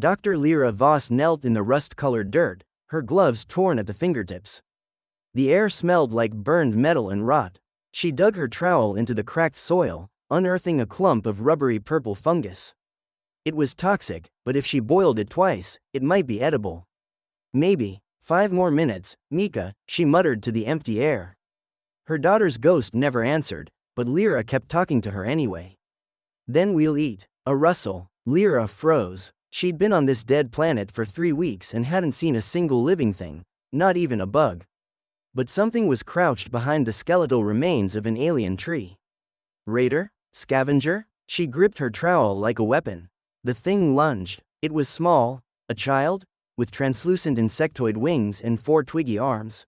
Dr. Lyra Voss knelt in the rust-colored dirt, her gloves torn at the fingertips. The air smelled like burned metal and rot. She dug her trowel into the cracked soil, unearthing a clump of rubbery purple fungus. It was toxic, but if she boiled it twice, it might be edible. Maybe. 5 more minutes, Mika, she muttered to the empty air. Her daughter's ghost never answered, but Lyra kept talking to her anyway. Then we'll eat. A rustle. Lyra froze. She'd been on this dead planet for 3 weeks and hadn't seen a single living thing, not even a bug. But something was crouched behind the skeletal remains of an alien tree. Raider? Scavenger? She gripped her trowel like a weapon. The thing lunged. It was small, a child, with translucent insectoid wings and 4 twiggy arms.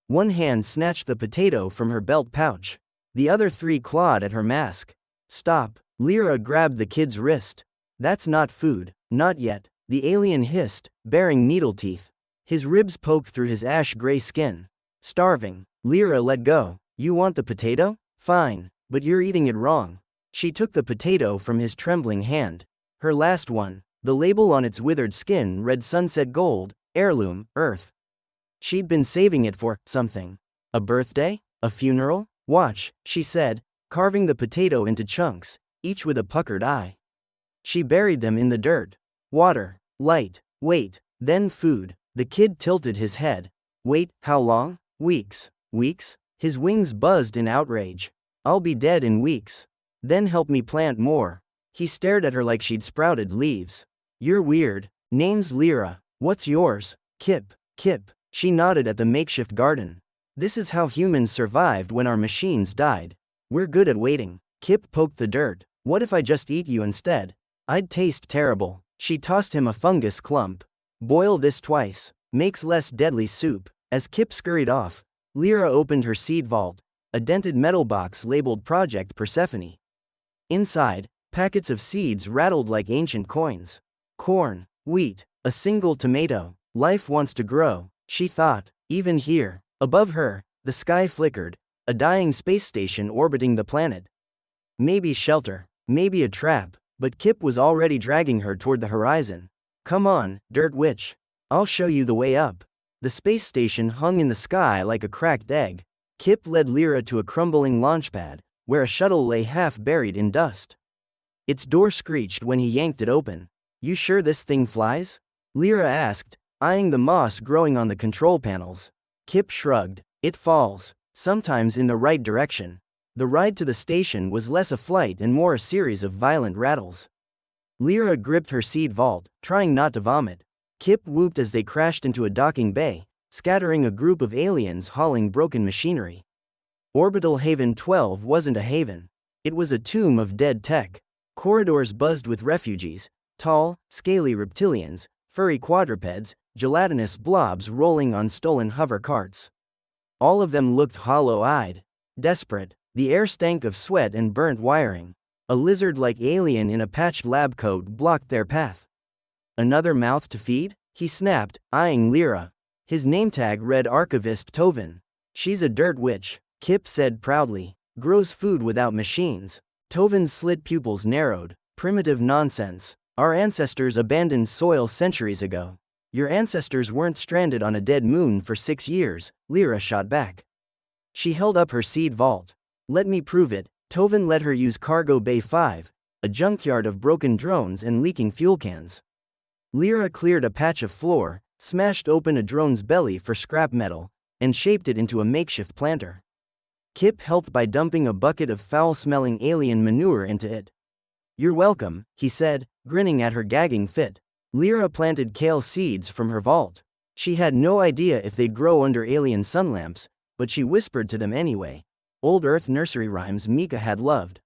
One hand snatched the potato from her belt pouch. The other 3 clawed at her mask. Stop. Lyra grabbed the kid's wrist. That's not food. Not yet. The alien hissed, baring needle teeth. His ribs poked through his ash-gray skin. Starving. Lyra let go. You want the potato? Fine, but you're eating it wrong. She took the potato from his trembling hand. Her last one. The label on its withered skin read Sunset Gold, Heirloom, Earth. She'd been saving it for something. A birthday? A funeral? Watch, she said, carving the potato into chunks, each with a puckered eye. She buried them in the dirt. Water, light, wait, then food. The kid tilted his head. Wait, how long? Weeks. Weeks? His wings buzzed in outrage. I'll be dead in weeks. Then help me plant more. He stared at her like she'd sprouted leaves. You're weird. Name's Lyra. What's yours? Kip. Kip. She nodded at the makeshift garden. This is how humans survived when our machines died. We're good at waiting. Kip poked the dirt. What if I just eat you instead? I'd taste terrible. She tossed him a fungus clump. Boil this twice. Makes less deadly soup. As Kip scurried off, Lyra opened her seed vault, a dented metal box labeled Project Persephone. Inside, packets of seeds rattled like ancient coins. Corn, wheat, a single tomato. Life wants to grow, she thought, even here. Above her, the sky flickered, a dying space station orbiting the planet. Maybe shelter, maybe a trap, but Kip was already dragging her toward the horizon. Come on, Dirt Witch. I'll show you the way up. The space station hung in the sky like a cracked egg. Kip led Lyra to a crumbling launchpad, where a shuttle lay half buried in dust. Its door screeched when he yanked it open. You sure this thing flies? Lyra asked, eyeing the moss growing on the control panels. Kip shrugged. It falls, sometimes in the right direction. The ride to the station was less a flight and more a series of violent rattles. Lyra gripped her seed vault, trying not to vomit. Kip whooped as they crashed into a docking bay, scattering a group of aliens hauling broken machinery. Orbital Haven 12 wasn't a haven. It was a tomb of dead tech. Corridors buzzed with refugees, tall, scaly reptilians, furry quadrupeds, gelatinous blobs rolling on stolen hover carts. All of them looked hollow-eyed. Desperate. The air stank of sweat and burnt wiring. A lizard-like alien in a patched lab coat blocked their path. Another mouth to feed? He snapped, eyeing Lyra. His name tag read Archivist Tovin. She's a dirt witch, Kip said proudly. Grows food without machines. Tovin's slit pupils narrowed. Primitive nonsense. Our ancestors abandoned soil centuries ago. Your ancestors weren't stranded on a dead moon for 6 years, Lyra shot back. She held up her seed vault. Let me prove it. Tovin let her use Cargo Bay 5, a junkyard of broken drones and leaking fuel cans. Lyra cleared a patch of floor, smashed open a drone's belly for scrap metal, and shaped it into a makeshift planter. Kip helped by dumping a bucket of foul-smelling alien manure into it. You're welcome, he said, grinning at her gagging fit. Lyra planted kale seeds from her vault. She had no idea if they'd grow under alien sunlamps, but she whispered to them anyway. Old Earth nursery rhymes Mika had loved.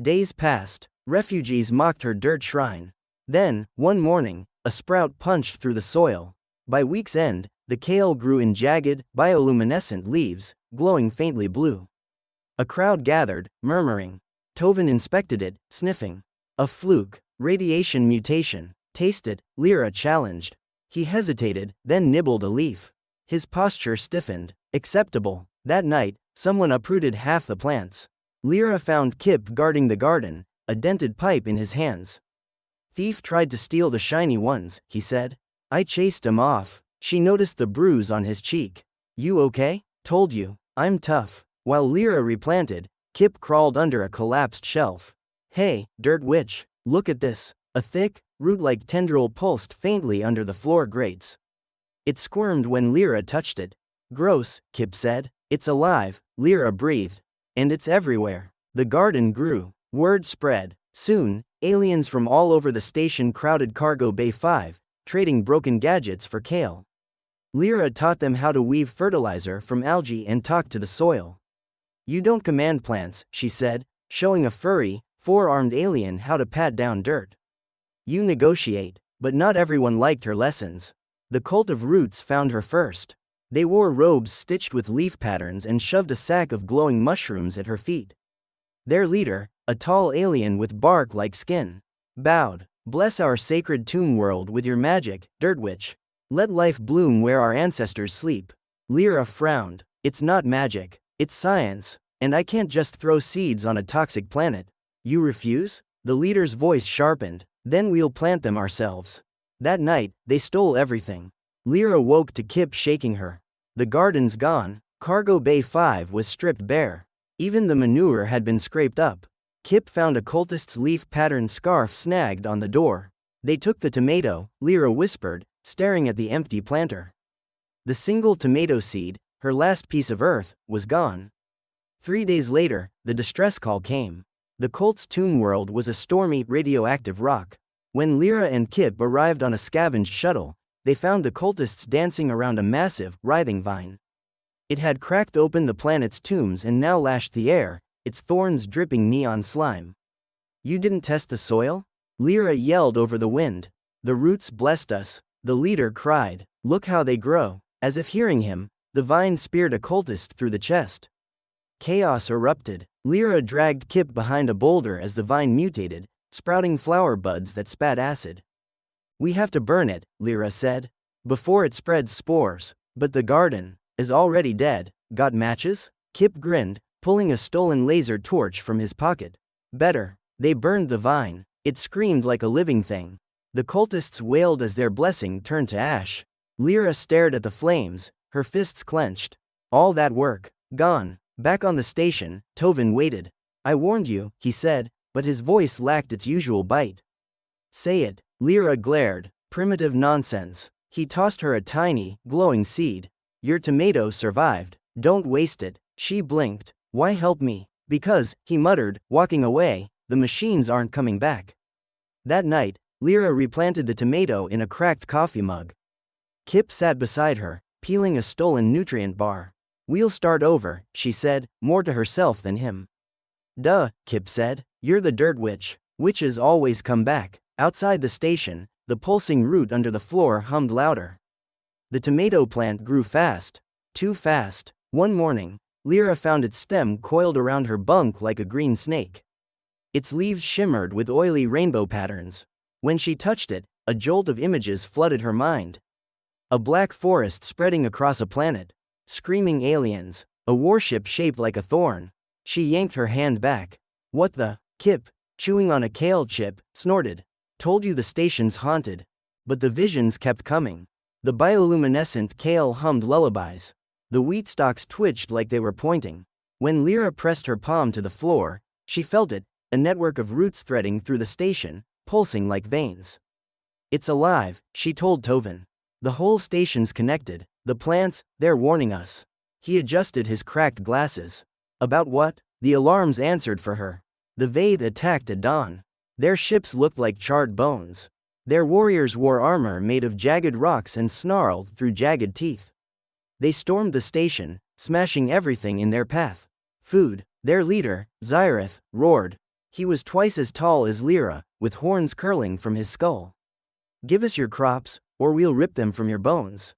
Days passed. Refugees mocked her dirt shrine. Then, one morning, a sprout punched through the soil. By week's end, the kale grew in jagged, bioluminescent leaves, glowing faintly blue. A crowd gathered, murmuring. Tovin inspected it, sniffing. A fluke. Radiation mutation. Taste it, Lyra challenged. He hesitated, then nibbled a leaf. His posture stiffened. Acceptable. That night, someone uprooted half the plants. Lyra found Kip guarding the garden, a dented pipe in his hands. Thief tried to steal the shiny ones, he said. I chased him off. She noticed the bruise on his cheek. You okay? Told you. I'm tough. While Lyra replanted, Kip crawled under a collapsed shelf. Hey, dirt witch, look at this. A thick, root-like tendril pulsed faintly under the floor grates. It squirmed when Lyra touched it. Gross, Kip said. It's alive, Lyra breathed. And it's everywhere. The garden grew. Word spread. Soon, aliens from all over the station crowded Cargo Bay 5, trading broken gadgets for kale. Lyra taught them how to weave fertilizer from algae and talk to the soil. You don't command plants, she said, showing a furry, four-armed alien how to pat down dirt. You negotiate, but not everyone liked her lessons. The cult of roots found her first. They wore robes stitched with leaf patterns and shoved a sack of glowing mushrooms at her feet. Their leader, a tall alien with bark-like skin, bowed. Bless our sacred tomb world with your magic, dirt witch. Let life bloom where our ancestors sleep. Lyra frowned. It's not magic, it's science, and I can't just throw seeds on a toxic planet. You refuse? The leader's voice sharpened. Then we'll plant them ourselves. That night, they stole everything. Lyra woke to Kip shaking her. The garden's gone. Cargo Bay 5 was stripped bare. Even the manure had been scraped up. Kip found a cultist's leaf-patterned scarf snagged on the door. They took the tomato, Lyra whispered, staring at the empty planter. The single tomato seed, her last piece of earth, was gone. 3 days later, the distress call came. The cult's tomb world was a stormy, radioactive rock. When Lyra and Kip arrived on a scavenged shuttle, they found the cultists dancing around a massive, writhing vine. It had cracked open the planet's tombs and now lashed the air, its thorns dripping neon slime. You didn't test the soil? Lyra yelled over the wind. The roots blessed us, the leader cried. Look how they grow. As if hearing him, the vine speared a cultist through the chest. Chaos erupted. Lyra dragged Kip behind a boulder as the vine mutated, sprouting flower buds that spat acid. We have to burn it, Lyra said, before it spreads spores. But the garden is already dead. Got matches? Kip grinned, pulling a stolen laser torch from his pocket. Better. They burned the vine. It screamed like a living thing. The cultists wailed as their blessing turned to ash. Lyra stared at the flames, her fists clenched. All that work, gone. Back on the station, Tovin waited. I warned you, he said, but his voice lacked its usual bite. Say it. Lyra glared. Primitive nonsense. He tossed her a tiny, glowing seed. Your tomato survived. Don't waste it. She blinked. Why help me? Because, he muttered, walking away, the machines aren't coming back. That night, Lyra replanted the tomato in a cracked coffee mug. Kip sat beside her, peeling a stolen nutrient bar. We'll start over, she said, more to herself than him. Duh, Kip said. You're the dirt witch. Witches always come back. Outside the station, the pulsing root under the floor hummed louder. The tomato plant grew fast. Too fast. One morning, Lyra found its stem coiled around her bunk like a green snake. Its leaves shimmered with oily rainbow patterns. When she touched it, a jolt of images flooded her mind. A black forest spreading across a planet. Screaming aliens. A warship shaped like a thorn. She yanked her hand back. What the? Kip, chewing on a kale chip, snorted. Told you the station's haunted. But the visions kept coming. The bioluminescent kale hummed lullabies. The wheat stalks twitched like they were pointing. When Lyra pressed her palm to the floor, she felt it, a network of roots threading through the station, pulsing like veins. It's alive, she told Tovin. The whole station's connected. The plants, they're warning us. He adjusted his cracked glasses. About what? The alarms answered for her. The Vaith attacked at dawn. Their ships looked like charred bones. Their warriors wore armor made of jagged rocks and snarled through jagged teeth. They stormed the station, smashing everything in their path. Food. Their leader, Xyrith, roared. He was twice as tall as Lyra, with horns curling from his skull. Give us your crops, or we'll rip them from your bones.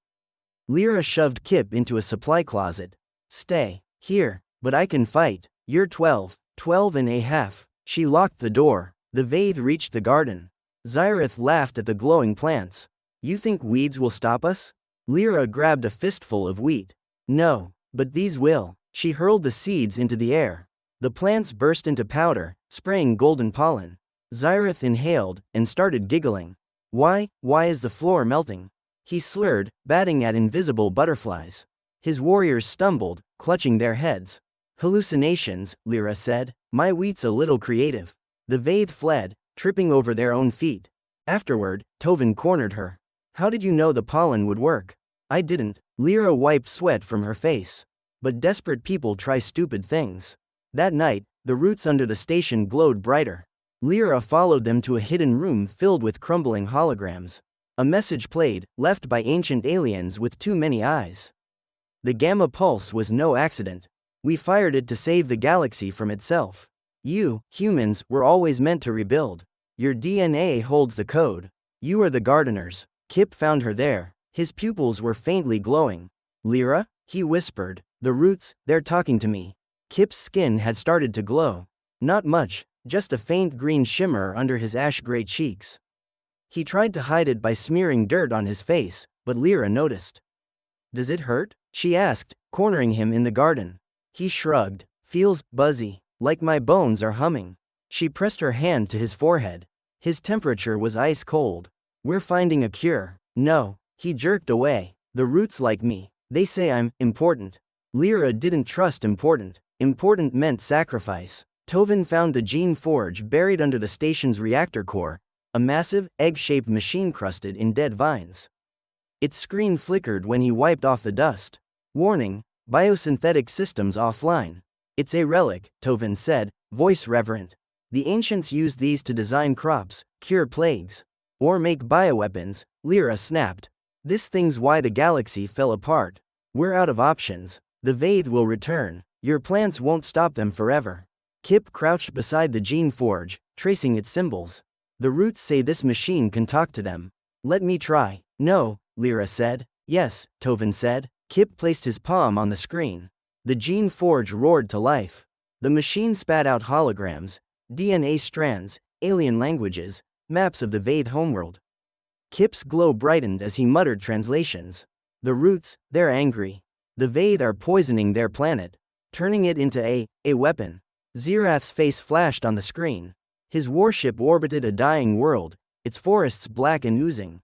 Lyra shoved Kip into a supply closet. Stay here, but I can fight. You're 12 and a half. She locked the door. The Vaith reached the garden. Xyrith laughed at the glowing plants. You think weeds will stop us? Lyra grabbed a fistful of wheat. No, but these will. She hurled the seeds into the air. The plants burst into powder, spraying golden pollen. Xyrath inhaled and started giggling. Why is the floor melting? He slurred, batting at invisible butterflies. His warriors stumbled, clutching their heads. Hallucinations, Lyra said. My wheat's a little creative. The Vaith fled, tripping over their own feet. Afterward, Tovin cornered her. How did you know the pollen would work? I didn't. Lyra wiped sweat from her face. But desperate people try stupid things. That night, the roots under the station glowed brighter. Lyra followed them to a hidden room filled with crumbling holograms. A message played, left by ancient aliens with too many eyes. The gamma pulse was no accident. We fired it to save the galaxy from itself. You, humans, were always meant to rebuild. Your DNA holds the code. You are the gardeners. Kip found her there. His pupils were faintly glowing. Lyra? He whispered. The roots, they're talking to me. Kip's skin had started to glow. Not much, just a faint green shimmer under his ash-gray cheeks. He tried to hide it by smearing dirt on his face, but Lyra noticed. Does it hurt? She asked, cornering him in the garden. He shrugged. Feels buzzy, like my bones are humming. She pressed her hand to his forehead. His temperature was ice cold. We're finding a cure. No. He jerked away. The roots like me. They say I'm important. Lyra didn't trust important. Important meant sacrifice. Tovin found the gene forge buried under the station's reactor core, a massive, egg-shaped machine crusted in dead vines. Its screen flickered when he wiped off the dust. Warning, biosynthetic systems offline. It's a relic, Tovin said, voice reverent. The ancients used these to design crops, cure plagues, or make bioweapons, Lyra snapped. This thing's why the galaxy fell apart. We're out of options. The Vaith will return. Your plants won't stop them forever. Kip crouched beside the gene forge, tracing its symbols. The roots say this machine can talk to them. Let me try. No, Lyra said. Yes, Tovin said. Kip placed his palm on the screen. The gene forge roared to life. The machine spat out holograms, DNA strands, alien languages, maps of the Vaith homeworld. Kip's glow brightened as he muttered translations. The roots, they're angry. The Vaith are poisoning their planet, turning it into a weapon. Xyrath's face flashed on the screen. His warship orbited a dying world, its forests black and oozing.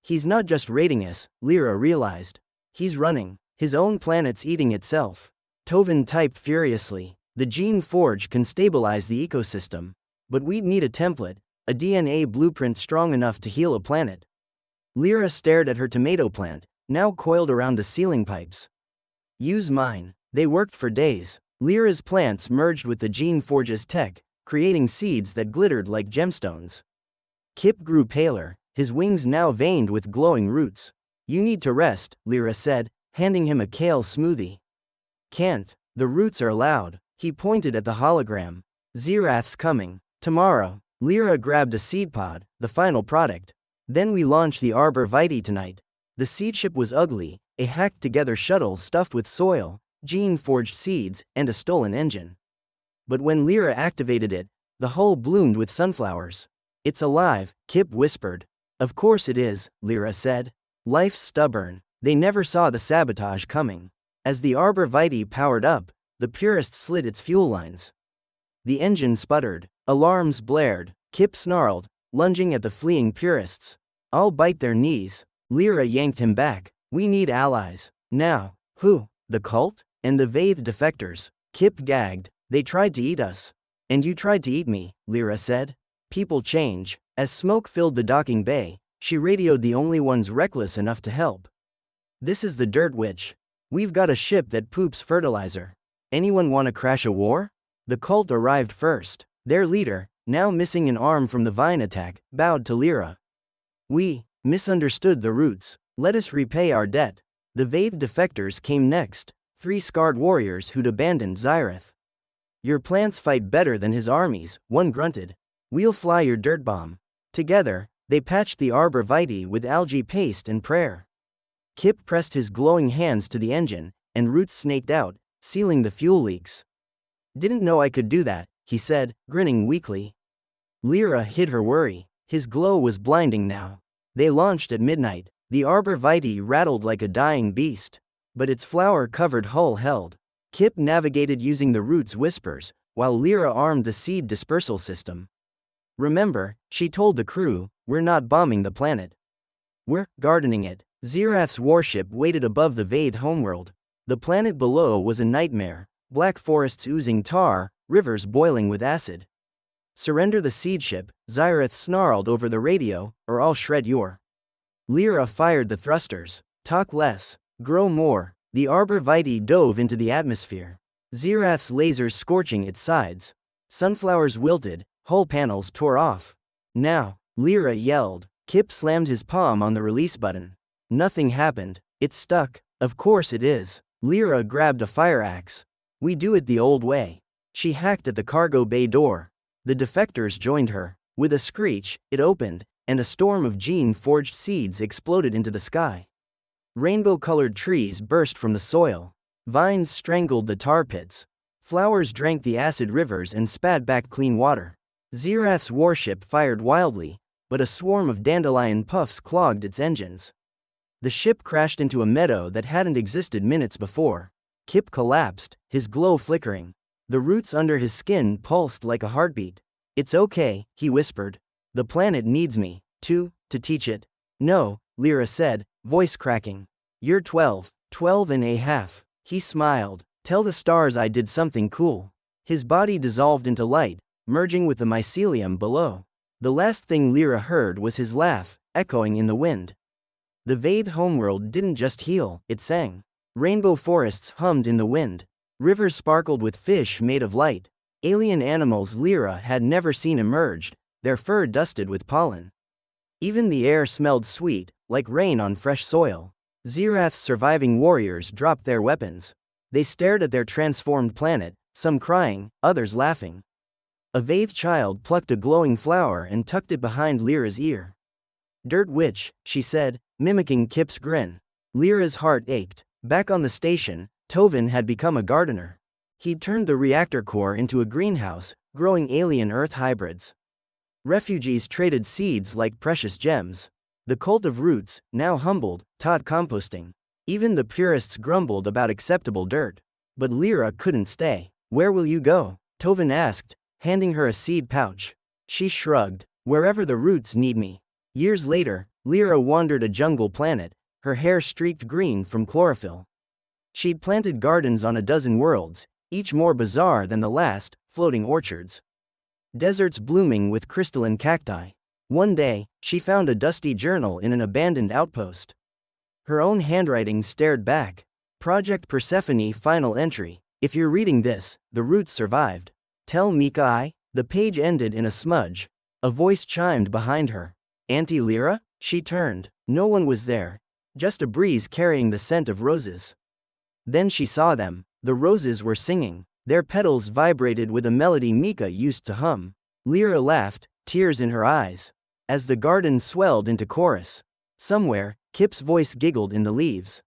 He's not just raiding us, Lyra realized. He's running. His own planet's eating itself. Tovin typed furiously. The gene forge can stabilize the ecosystem. But we'd need a template, a DNA blueprint strong enough to heal a planet. Lyra stared at her tomato plant, now coiled around the ceiling pipes. Use mine. They worked for days. Lyra's plants merged with the gene forge's tech, creating seeds that glittered like gemstones. Kip grew paler, his wings now veined with glowing roots. You need to rest, Lyra said, handing him a kale smoothie. Can't. The roots are loud. He pointed at the hologram. Xyrath's coming. Tomorrow. Lyra grabbed a seed pod, the final product. Then we launch the Arbor Vitae tonight. The seed ship was ugly, a hacked-together shuttle stuffed with soil, gene-forged seeds, and a stolen engine. But when Lyra activated it, the hull bloomed with sunflowers. It's alive, Kip whispered. Of course it is, Lyra said. Life's stubborn. They never saw the sabotage coming. As the Arbor Vitae powered up, the Purist slid its fuel lines. The engine sputtered. Alarms blared. Kip snarled, lunging at the fleeing Purists. I'll bite their knees. Lyra yanked him back. We need allies. Now. Who? The cult? And the Vaith defectors. Kip gagged. They tried to eat us. And you tried to eat me, Lyra said. People change. As smoke filled the docking bay, she radioed the only ones reckless enough to help. This is the Dirt Witch. We've got a ship that poops fertilizer. Anyone want to crash a war? The cult arrived first. Their leader, now missing an arm from the vine attack, bowed to Lyra. We misunderstood the roots. Let us repay our debt. The Vaith defectors came next, 3 scarred warriors who'd abandoned Xyrath. Your plants fight better than his armies, one grunted. We'll fly your dirt bomb. Together, they patched the Arbor Vitae with algae paste and prayer. Kip pressed his glowing hands to the engine, and roots snaked out, sealing the fuel leaks. Didn't know I could do that, he said, grinning weakly. Lyra hid her worry. His glow was blinding now. They launched at midnight. The Arbor Vitae rattled like a dying beast. But its flower-covered hull held. Kip navigated using the roots' whispers, while Lyra armed the seed dispersal system. Remember, she told the crew, we're not bombing the planet. We're gardening it. Xerath's warship waited above the Vaith homeworld. The planet below was a nightmare, black forests oozing tar, rivers boiling with acid. Surrender the seed ship, Xerath snarled over the radio, or I'll shred your. Lyra fired the thrusters. Talk less. Grow more. The Arbor Vitae dove into the atmosphere. Xerath's lasers scorching its sides. Sunflowers wilted, hull panels tore off. Now, Lyra yelled. Kip slammed his palm on the release button. Nothing happened. It's stuck. Of course it is. Lyra grabbed a fire axe. We do it the old way. She hacked at the cargo bay door. The defectors joined her. With a screech, it opened, and a storm of gene-forged seeds exploded into the sky. Rainbow-colored trees burst from the soil. Vines strangled the tar pits. Flowers drank the acid rivers and spat back clean water. Xerath's warship fired wildly, but a swarm of dandelion puffs clogged its engines. The ship crashed into a meadow that hadn't existed minutes before. Kip collapsed, his glow flickering. The roots under his skin pulsed like a heartbeat. It's okay, he whispered. The planet needs me, to teach it. No, Lyra said, voice cracking. You're 12 and a half. He smiled. Tell the stars I did something cool. His body dissolved into light, merging with the mycelium below. The last thing Lyra heard was his laugh, echoing in the wind. The Vaith homeworld didn't just heal, it sang. Rainbow forests hummed in the wind. Rivers sparkled with fish made of light. Alien animals Lyra had never seen emerged, their fur dusted with pollen. Even the air smelled sweet, like rain on fresh soil. Xerath's surviving warriors dropped their weapons. They stared at their transformed planet, some crying, others laughing. A Vaith child plucked a glowing flower and tucked it behind Lyra's ear. Dirt witch, she said, mimicking Kip's grin. Lyra's heart ached. Back on the station, Tovin had become a gardener. He'd turned the reactor core into a greenhouse, growing alien Earth hybrids. Refugees traded seeds like precious gems. The cult of roots, now humbled, taught composting. Even the purists grumbled about acceptable dirt. But Lyra couldn't stay. Where will you go? Tovin asked, handing her a seed pouch. She shrugged. Wherever the roots need me. Years later, Lyra wandered a jungle planet, her hair streaked green from chlorophyll. She'd planted gardens on a dozen worlds, each more bizarre than the last, floating orchards. Deserts blooming with crystalline cacti. One day, she found a dusty journal in an abandoned outpost. Her own handwriting stared back. Project Persephone final entry. If you're reading this, the roots survived. Tell Mika I. The page ended in a smudge. A voice chimed behind her. Auntie Lyra? She turned. No one was there. Just a breeze carrying the scent of roses. Then she saw them. The roses were singing. Their petals vibrated with a melody Mika used to hum. Lyra laughed, tears in her eyes. As the garden swelled into chorus. Somewhere, Kip's voice giggled in the leaves.